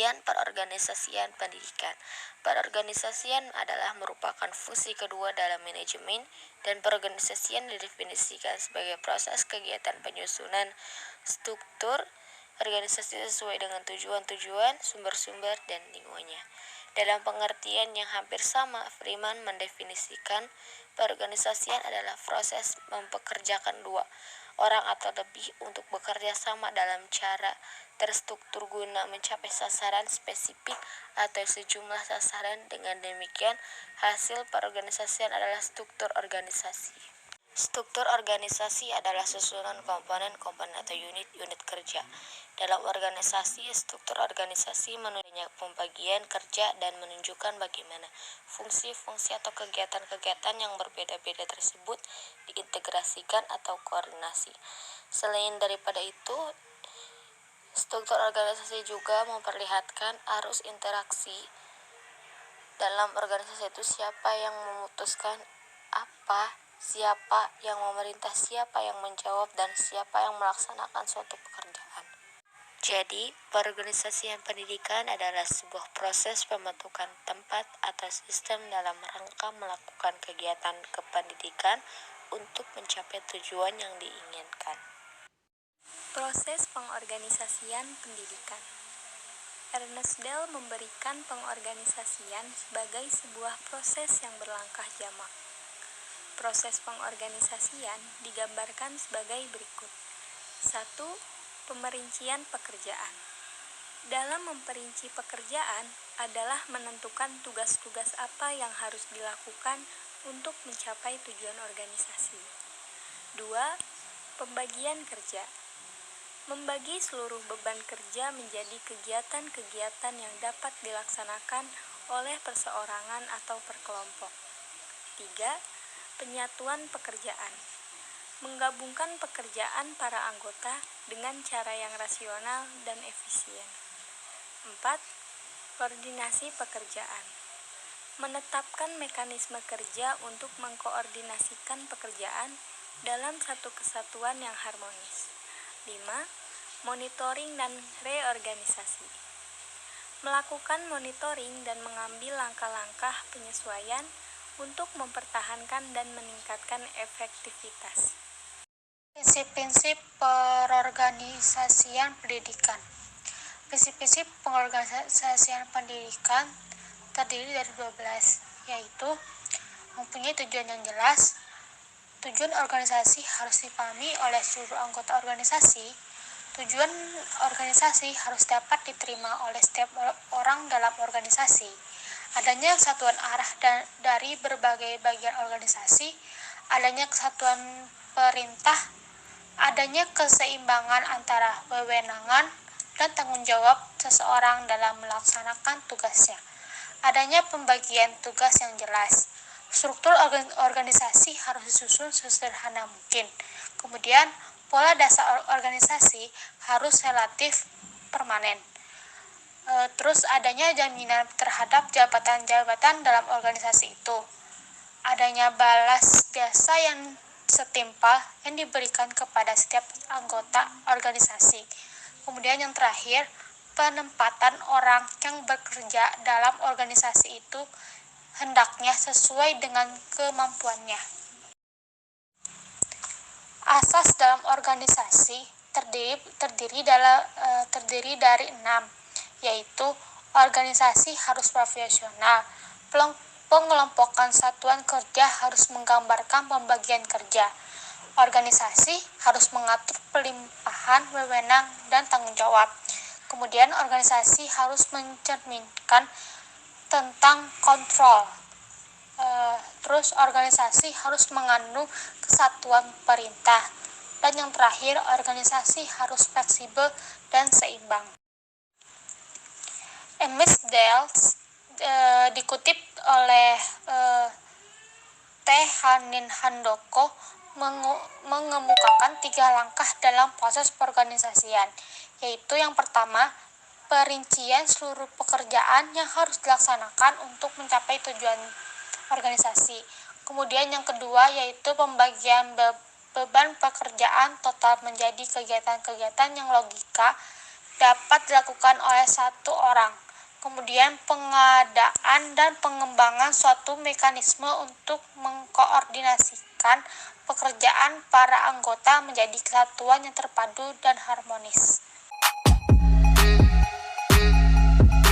Pengertian perorganisasian pendidikan. Perorganisasian adalah merupakan fungsi kedua dalam manajemen, dan perorganisasian didefinisikan sebagai proses kegiatan penyusunan struktur organisasi sesuai dengan tujuan-tujuan, sumber-sumber, dan lingkungannya. Dalam pengertian yang hampir sama, Freeman mendefinisikan perorganisasian adalah proses mempekerjakan dua orang atau lebih untuk bekerja sama dalam cara terstruktur guna mencapai sasaran spesifik atau sejumlah sasaran. Dengan demikian, hasil perorganisasian adalah struktur organisasi. Struktur organisasi adalah susunan komponen-komponen atau unit-unit kerja. Dalam organisasi, struktur organisasi menunjukkan pembagian kerja dan menunjukkan bagaimana fungsi-fungsi atau kegiatan-kegiatan yang berbeda-beda tersebut diintegrasikan atau koordinasi. Selain daripada itu, struktur organisasi juga memperlihatkan arus interaksi dalam organisasi itu, siapa yang memutuskan apa, siapa yang memerintah, siapa yang menjawab, dan siapa yang melaksanakan suatu pekerjaan. Jadi, perorganisasian pendidikan adalah sebuah proses pembentukan tempat atau sistem dalam rangka melakukan kegiatan kependidikan untuk mencapai tujuan yang diinginkan. Proses pengorganisasian pendidikan. Ernest Dell memberikan pengorganisasian sebagai sebuah proses yang berlangkah jamak. Proses pengorganisasian digambarkan sebagai berikut. 1. Pemerincian pekerjaan. Dalam memperinci pekerjaan adalah menentukan tugas-tugas apa yang harus dilakukan untuk mencapai tujuan organisasi. 2. Pembagian kerja. Membagi seluruh beban kerja menjadi kegiatan-kegiatan yang dapat dilaksanakan oleh perseorangan atau per kelompok. 3. Penyatuan pekerjaan. Menggabungkan pekerjaan para anggota dengan cara yang rasional dan efisien. 4. Koordinasi pekerjaan. Menetapkan mekanisme kerja untuk mengkoordinasikan pekerjaan dalam satu kesatuan yang harmonis. 5. Monitoring dan reorganisasi. Melakukan monitoring dan mengambil langkah-langkah penyesuaian untuk mempertahankan dan meningkatkan efektivitas. Prinsip-prinsip perorganisasian pendidikan. Prinsip-prinsip pengorganisasian pendidikan terdiri dari 12, yaitu mempunyai tujuan yang jelas. Tujuan organisasi harus dipahami oleh seluruh anggota organisasi. Tujuan organisasi harus dapat diterima oleh setiap orang dalam organisasi. Adanya kesatuan arah dari berbagai bagian organisasi, adanya kesatuan perintah, adanya keseimbangan antara wewenangan dan tanggung jawab seseorang dalam melaksanakan tugasnya, adanya pembagian tugas yang jelas. Struktur organisasi harus disusun sesederhana mungkin. Kemudian, pola dasar organisasi harus relatif permanen. Terus adanya jaminan terhadap jabatan-jabatan dalam organisasi itu. Adanya balas jasa yang setimpal yang diberikan kepada setiap anggota organisasi. Kemudian yang terakhir, penempatan orang yang bekerja dalam organisasi itu hendaknya sesuai dengan kemampuannya. Asas dalam organisasi terdiri dari 6, yaitu organisasi harus profesional, pengelompokan satuan kerja harus menggambarkan pembagian kerja, organisasi harus mengatur pelimpahan wewenang dan tanggung jawab. Kemudian organisasi harus mencerminkan tentang kontrol. Terus organisasi harus mengandung kesatuan perintah. Dan yang terakhir, organisasi harus fleksibel dan seimbang. Ernest Dell dikutip oleh T. Hanin Handoko mengemukakan 3 langkah dalam proses perorganisasian, yaitu yang pertama, perincian seluruh pekerjaan yang harus dilaksanakan untuk mencapai tujuan organisasi. Kemudian yang kedua yaitu pembagian beban pekerjaan total menjadi kegiatan-kegiatan yang logika dapat dilakukan oleh satu orang. Kemudian pengadaan dan pengembangan suatu mekanisme untuk mengkoordinasikan pekerjaan para anggota menjadi kesatuan yang terpadu dan harmonis.